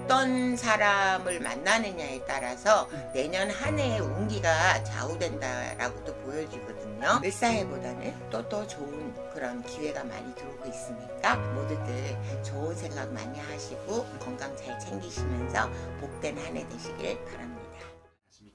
어떤 사람을 만나느냐에 따라서 내년 한 해의 운기가 좌우된다라고도 보여지거든요. 을사해보다는 또 더 좋은 그런 기회가 많이 들어오고 있으니까 모두들 좋은 생각 많이 하시고 건강 잘 챙기시면서 복된 한 해 되시길 바랍니다.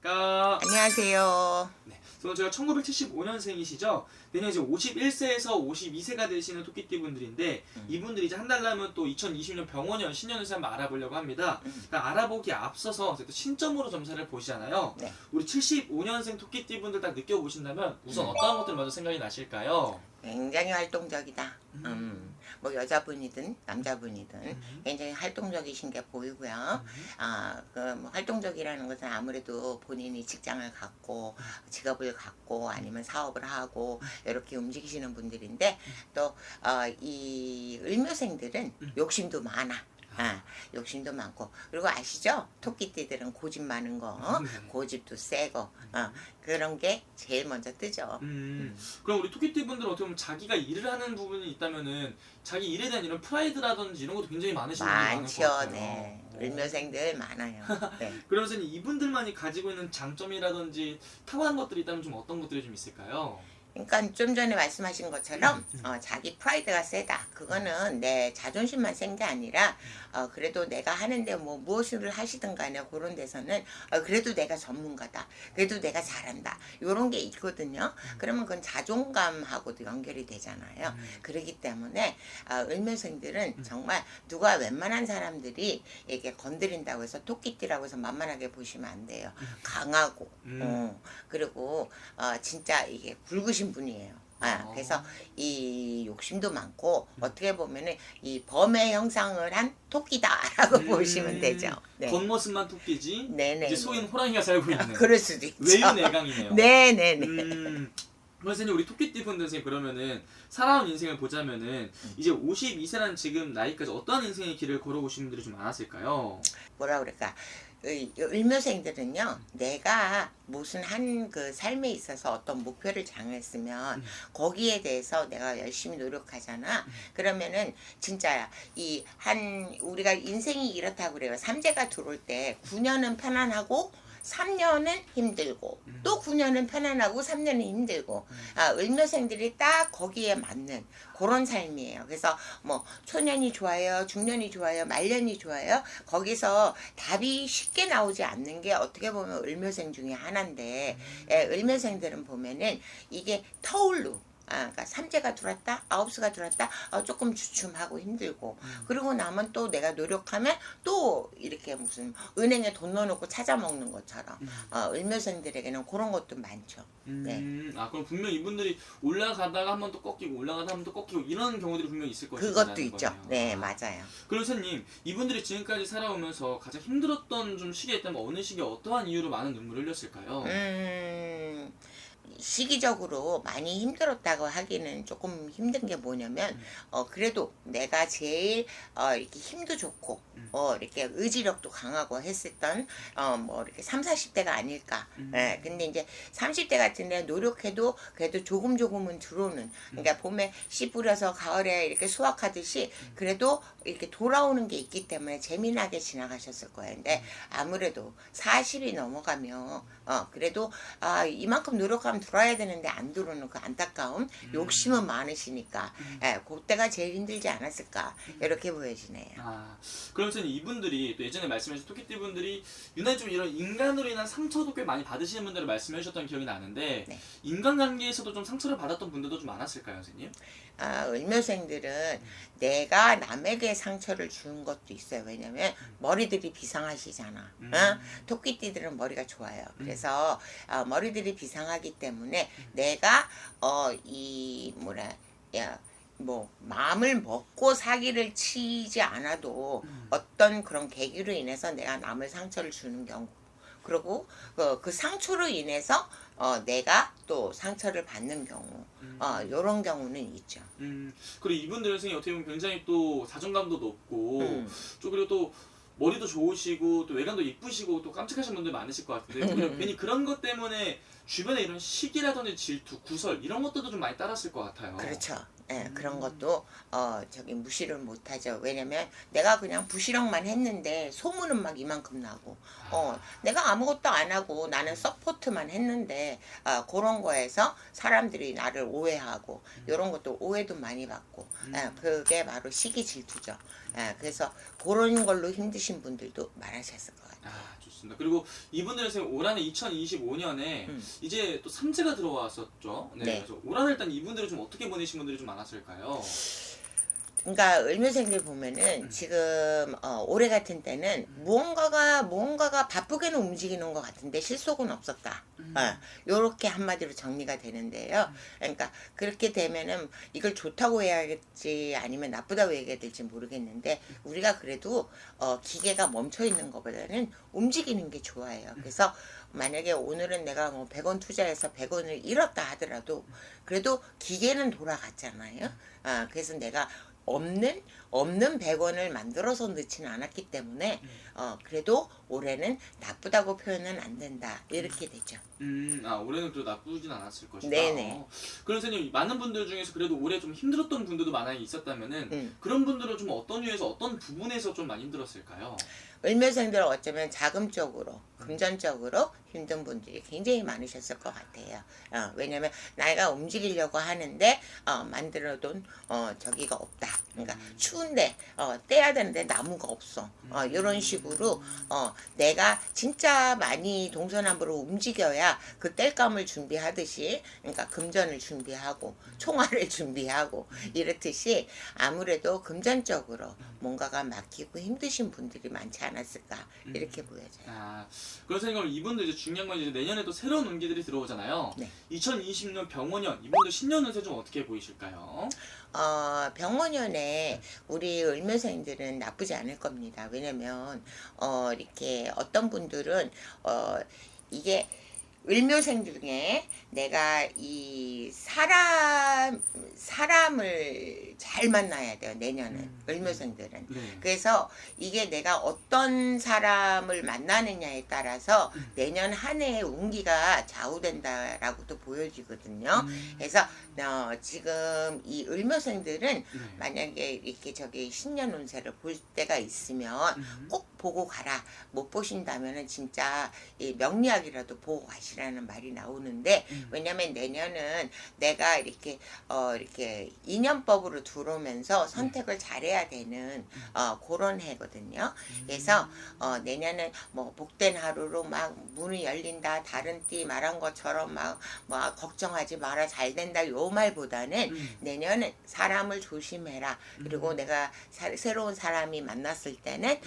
안녕하십니까. 안녕하세요. 네, 저는 제가 1975년생이시죠. 내년 이제 51세에서 52세가 되시는 토끼띠 분들인데 이분들이 이제 한 달 남은 또 2020년 병원연 신년을 한번 알아보려고 합니다. 그러니까 알아보기 앞서서 또 신점으로 점사를 보시잖아요. 네. 우리 75년생 토끼띠 분들 딱 느껴보신다면 우선 어떤 것들 먼저 생각이 나실까요? 굉장히 활동적이다. 뭐 여자분이든 남자분이든 굉장히 활동적이신 게 보이고요. 뭐 활동적이라는 것은 아무래도 본인이 직장을 갖고 직업을 갖고 아니면 사업을 하고 이렇게 움직이시는 분들인데 또 이 을묘생들은 욕심도 많아. 욕심도 많고 그리고 아시죠? 토끼띠들은 고집 많은 거, 고집도 세고 그런 게 제일 먼저 뜨죠. 그럼 우리 토끼띠 분들은 어떻게 보면 자기가 일을 하는 부분이 있다면은 자기 일에 대한 이런 프라이드라든지 이런 것도 굉장히 많으신 분들이 많을 것 많죠, 같아요. 네. 을묘생들 많아요. 네. 그러면서 이분들만이 가지고 있는 장점이라든지 타고난 것들이 있다면 좀 어떤 것들이 좀 있을까요? 그러니까 좀 전에 말씀하신 것처럼 자기 프라이드가 세다. 그거는 내 자존심만 센 게 아니라 그래도 내가 하는데 뭐 무엇을 하시든 간에 그런 데서는 그래도 내가 전문가다. 그래도 내가 잘한다. 이런 게 있거든요. 그러면 그건 자존감하고도 연결이 되잖아요. 그렇기 때문에 을묘생들은 정말 누가 웬만한 사람들이 이게 건드린다고 해서 토끼띠라고 해서 만만하게 보시면 안 돼요. 강하고 그리고 진짜 이게 굵으신 분이에요. 그래서 이 욕심도 많고 어떻게 보면은 이 범의 형상을 한 토끼다라고 보시면 되죠. 네. 겉모습만 토끼지 네네. 이제 속에는 호랑이가 살고 있는 그럴 수도 있죠. 외유내강이네요. 네네네. 선생님 우리 토끼띠 분들 선생님 그러면은 살아온 인생을 보자면은 이제 52세라는 지금 나이까지 어떠한 인생의 길을 걸어오신 분들이 좀 많았을까요? 뭐라 그럴까? 을묘생들은요, 내가 무슨 한 그 삶에 있어서 어떤 목표를 정했으면 거기에 대해서 내가 열심히 노력하잖아. 그러면은 진짜야. 우리가 인생이 이렇다고 그래요. 삼재가 들어올 때 9년은 편안하고 3년은 힘들고 또 9년은 편안하고 3년은 힘들고 을묘생들이 딱 거기에 맞는 그런 삶이에요. 그래서 뭐 초년이 좋아요, 중년이 좋아요, 말년이 좋아요. 거기서 답이 쉽게 나오지 않는 게 어떻게 보면 을묘생 중에 하나인데 을묘생들은 보면은 이게 터울로 그러니까 삼재가 들어왔다, 아홉수가 들어왔다, 조금 주춤하고 힘들고 그리고 나면 또 내가 노력하면 또 이렇게 무슨 은행에 돈 넣어놓고 찾아 먹는 것처럼 을묘생들에게는 그런 것도 많죠. 네. 그럼 분명 이분들이 올라가다가 한 번 또 꺾이고 올라가다가 한 번 또 꺾이고 이런 경우들이 분명히 있을 것이다. 그것도 있죠. 네, 맞아요. 그럼 선생님 이분들이 지금까지 살아오면서 가장 힘들었던 좀 시기가 있다면 어느 시기에 어떠한 이유로 많은 눈물을 흘렸을까요? 시기적으로 많이 힘들었다고 하기는 조금 힘든 게 뭐냐면 그래도 내가 제일 이렇게 힘도 좋고 이렇게 의지력도 강하고 했었던 뭐 이렇게 3, 40대가 아닐까. 근데 이제 30대 같은데 노력해도 그래도 조금은 들어오는, 그러니까 봄에 씨 뿌려서 가을에 이렇게 수확하듯이 그래도 이렇게 돌아오는 게 있기 때문에 재미나게 지나가셨을 거예요. 근데 아무래도 40이 넘어가면 그래도 이만큼 노력하면 들어야 되는데 안 들어오는 그 안타까움, 욕심은 많으시니까 그때가 제일 힘들지 않았을까 이렇게 보여지네요. 그럼 선생님 이분들이 또 예전에 말씀하신 토끼띠 분들이 유난히 좀 이런 인간으로 인한 상처도 꽤 많이 받으시는 분들을 말씀해 주셨던 기억이 나는데 네. 인간관계에서도 좀 상처를 받았던 분들도 좀 많았을까요, 선생님? 을묘생들은 내가 남에게 상처를 준 것도 있어요. 왜냐면 머리들이 비상하시잖아. 토끼띠들은 머리가 좋아요. 그래서 머리들이 비상하기 때문에 내가 뭐 마음을 먹고 사기를 치지 않아도 어떤 그런 계기로 인해서 내가 남을 상처를 주는 경우, 그리고 그 상처로 인해서 내가 또 상처를 받는 경우, 이런 경우는 있죠. 그리고 이분들은 선생님 어떻게 보면 굉장히 또 자존감도 높고 또 그리고 또 머리도 좋으시고 또 외관도 이쁘시고 또 깜찍하신 분들 많으실 것 같은데 괜히 그런 것 때문에 주변에 이런 시기라든지 질투, 구설 이런 것들도 좀 많이 따랐을 것 같아요. 그렇죠. 예, 그런 것도 저기 무시를 못하죠. 왜냐면 내가 그냥 부시럭만 했는데 소문은 막 이만큼 나고 내가 아무것도 안 하고 나는 서포트만 했는데 그런 거에서 사람들이 나를 오해하고 이런 것도 오해도 많이 받고 그게 바로 시기 질투죠. 그래서 그런 걸로 힘드신 분들도 많으셨을 것 같아요. 좋습니다. 그리고 이분들은 선생님 올 한해 2025년에 이제 또 삼재가 들어왔었죠. 네. 그래서 올 한해 일단 이분들은 좀 어떻게 보내신 분들이 좀 많았을까요? 그러니까 을묘생들 보면은 지금 올해 같은 때는 무언가가 바쁘게는 움직이는 것 같은데 실속은 없었다. 요렇게 한마디로 정리가 되는데요. 그러니까 그렇게 되면은 이걸 좋다고 해야겠지 아니면 나쁘다고 얘기해야 될지 모르겠는데 우리가 그래도 기계가 멈춰 있는 것보다는 움직이는 게 좋아요. 그래서 만약에 오늘은 내가 뭐 100원 투자해서 100원을 잃었다 하더라도 그래도 기계는 돌아갔잖아요. 그래서 내가 없는 100원을 만들어서 넣지는 않았기 때문에 그래도 올해는 나쁘다고 표현은 안 된다 이렇게 되죠. 올해는 또 나쁘진 않았을 것이다. 네네. 그럼 선생님 많은 분들 중에서 그래도 올해 좀 힘들었던 분들도 만약에 있었다면은 그런 분들은 좀 어떤 이유에서 어떤 부분에서 좀 많이 힘들었을까요? 을묘생들은 어쩌면 자금적으로 금전적으로 힘든 분들이 굉장히 많으셨을 것 같아요. 왜냐면 내가 움직이려고 하는데 만들어둔 저기가 없다. 그러니까 추운데 떼야 되는데 나무가 없어. 이런 식으로 내가 진짜 많이 동서남북으로 움직여야 그 땔감을 준비하듯이 그러니까 금전을 준비하고 총알을 준비하고 이렇듯이 아무래도 금전적으로 뭔가가 막히고 힘드신 분들이 많지 않았을까 이렇게 보여져요. 그럼 선생님 이분들 이제 중요한 건 이제 내년에 또 새로운 운기들이 들어오잖아요. 네. 2020년 병원년 이분들 신년 운세 좀 어떻게 보이실까요? 병원년에 우리 을묘생들은 나쁘지 않을 겁니다. 왜냐면 이렇게 어떤 분들은 이게 을묘생 중에 내가 이 사람을 잘 만나야 돼요. 내년은 을묘생들은. 네. 그래서 이게 내가 어떤 사람을 만나느냐에 따라서 내년 한 해의 운기가 좌우된다라고도 보여지거든요. 그래서 지금 이 을묘생들은 만약에 이렇게 저기 신년 운세를 볼 때가 있으면 꼭 보고 가라. 못 보신다면은 진짜 이 명리학이라도 보고 가시라는 말이 나오는데 왜냐면 내년은 내가 이렇게 인연법으로 들어오면서 선택을 잘해야 되는 그런 해거든요. 그래서 내년은 뭐 복된 하루로 막 문이 열린다 다른 띠 말한 것처럼 막 걱정하지 마라 잘 된다 요 말보다는 내년은 사람을 조심해라. 그리고 내가 새로운 사람이 만났을 때는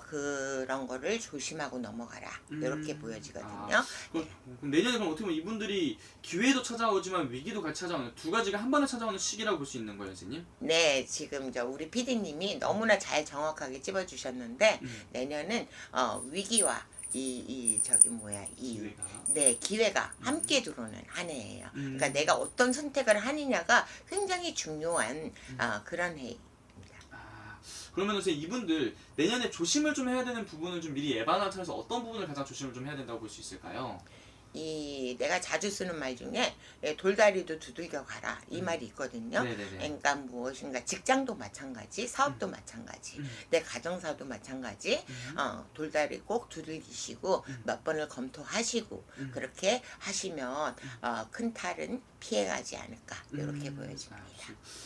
그런 거를 조심하고 넘어가라. 이렇게 보여지거든요. 그럼 내년에 그럼 어떻게 보면 이분들이 기회도 찾아오지만 위기도 같이 찾아오는 두 가지가 한 번에 찾아오는 시기라고 볼 수 있는 거예요, 선생님? 네, 지금 우리 PD님이 너무나 잘 정확하게 찝어주셨는데 내년은 위기와 기회가 함께 들어오는 한 해예요. 그러니까 내가 어떤 선택을 하느냐가 굉장히 중요한 그런 해입니다. 그러면 선생님 이분들 내년에 조심을 좀 해야 되는 부분을 좀 미리 예방하는 차원에서 어떤 부분을 가장 조심을 좀 해야 된다고 볼 수 있을까요? 내가 자주 쓰는 말 중에 돌다리도 두들겨 가라 이 말이 있거든요. 네네네. 그러니까 무엇인가 직장도 마찬가지, 사업도 마찬가지, 내 가정사도 마찬가지. 돌다리 꼭 두들기시고 몇 번을 검토하시고 그렇게 하시면 큰 탈은 피해가지 않을까 이렇게 보여집니다.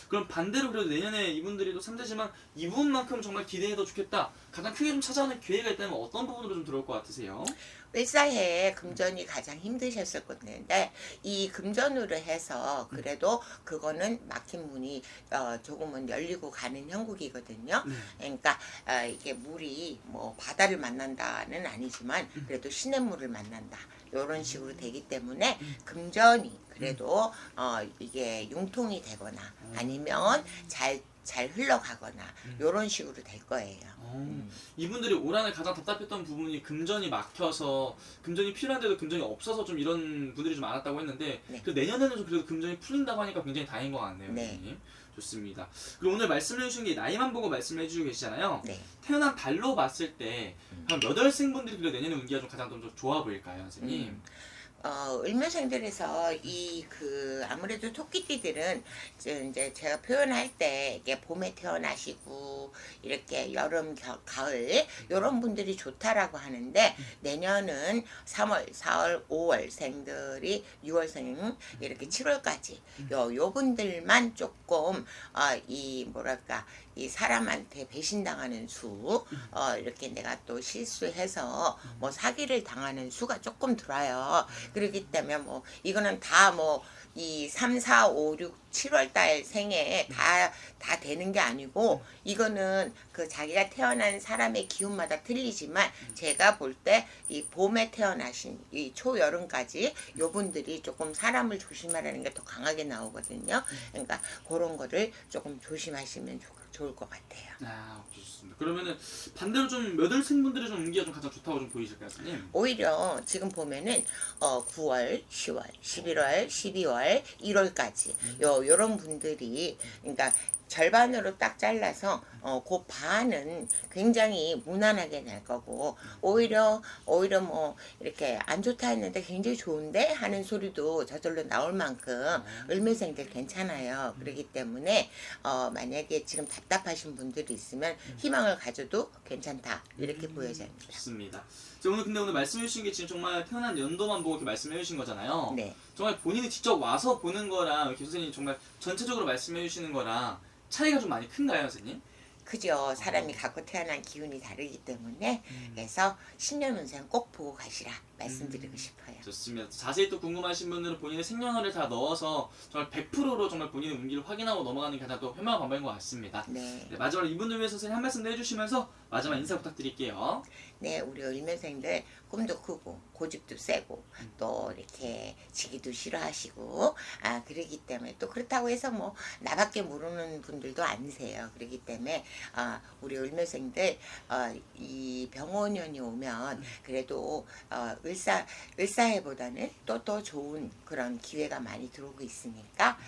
그럼 반대로 그래도 내년에 이분들이 또 3대지만 이분만큼 정말 기대해도 좋겠다. 가장 크게 좀 찾아오는 기회가 있다면 어떤 부분으로 좀 들어올 것 같으세요? 을사해에 금전이 가장 힘드셨을 건데 이 금전으로 해서 그래도 그거는 막힌 문이 조금은 열리고 가는 형국이거든요. 그러니까 이게 물이 뭐 바다를 만난다는 아니지만 그래도 시냇물을 만난다. 이런 식으로 되기 때문에 금전이 그래도 이게 융통이 되거나 아니면 잘 흘러가거나 이런 식으로 될 거예요. 이분들이 올 한해 가장 답답했던 부분이 금전이 막혀서 금전이 필요한데도 금전이 없어서 좀 이런 분들이 좀 많았다고 했는데 그 내년에는 좀 그래도 금전이 풀린다고 하니까 굉장히 다행인 것 같네요. 선생님. 좋습니다. 그리고 오늘 말씀해 주신 게 나이만 보고 말씀해 주시고 계시잖아요. 태어난 달로 봤을 때 한 몇 월생분들이 그래도 내년에 운기가 좀 가장 좀 좋아 보일까요, 선생님? 을묘생들에서 이 아무래도 토끼띠들은 이제 제가 표현할 때 이게 봄에 태어나시고 이렇게 여름, 가을 요런 분들이 좋다라고 하는데 내년은 3월, 4월, 5월생들이 6월생 이렇게 7월까지 요 분들만 조금 이 뭐랄까 이 사람한테 배신당하는 수 이렇게 내가 또 실수해서 뭐 사기를 당하는 수가 조금 들어요. 그렇기 때문에 뭐 이거는 다 뭐 이 3, 4, 5, 6, 7월 달 생에 다 되는 게 아니고 이거는 자기가 태어난 사람의 기운마다 틀리지만 제가 볼 때 이 봄에 태어나신 이 초여름까지 요 분들이 조금 사람을 조심하라는 게 더 강하게 나오거든요. 그러니까 그런 거를 조금 조심하시면 좋을 것 같아요. 아, 좋습니다. 그러면은 반대로 좀 몇 월생분들의 좀 운기가 좀 가장 좋다고 좀 보이실까요, 선생님? 오히려 지금 보면은 9월, 10월, 11월, 12월, 1월까지 요런 분들이 그러니까 절반으로 딱 잘라서 그 반은 굉장히 무난하게 날 거고 오히려 뭐 이렇게 안 좋다 했는데 굉장히 좋은데 하는 소리도 저절로 나올 만큼 을묘생들 괜찮아요. 그렇기 때문에 만약에 지금 답답하신 분들이 있으면 희망을 가져도 괜찮다 이렇게 보여집니다. 좋습니다. 오늘 말씀해 주신 게 지금 정말 태어난 연도만 보고 이렇게 말씀해 주신 거잖아요. 네. 정말 본인이 직접 와서 보는 거랑 이렇게 선생님 정말 전체적으로 말씀해 주시는 거랑 차이가 좀 많이 큰가요, 선생님? 그죠. 사람이 갖고 태어난 기운이 다르기 때문에 그래서 신년운생 꼭 보고 가시라 말씀드리고 싶어요. 좋습니다. 자세히 또 궁금하신 분들은 본인의 생년월일 다 넣어서 정말 100%로 정말 본인의 운기를 확인하고 넘어가는 게 가장 또 현명한 방법인 것 같습니다. 네. 네, 마지막으로 이분들 위해서 선생님 한 말씀 더 해주시면서 마지막 인사 부탁드릴게요. 네, 우리 을묘생들 꿈도 크고 고집도 세고 또 이렇게 지기도 싫어하시고 그러기 때문에 또 그렇다고 해서 뭐 나밖에 모르는 분들도 아니세요. 그러기 때문에 우리 을묘생들 이 병원년이 오면 그래도 을사해보다는 또 더 좋은 그런 기회가 많이 들어오고 있으니까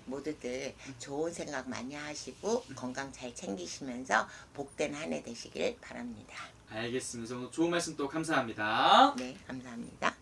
모두들 좋은 생각 많이 하시고 건강 잘 챙기시면서 복된 한 해 되시길 바랍니다. 알겠습니다. 오늘 좋은 말씀 또 감사합니다. 네, 감사합니다.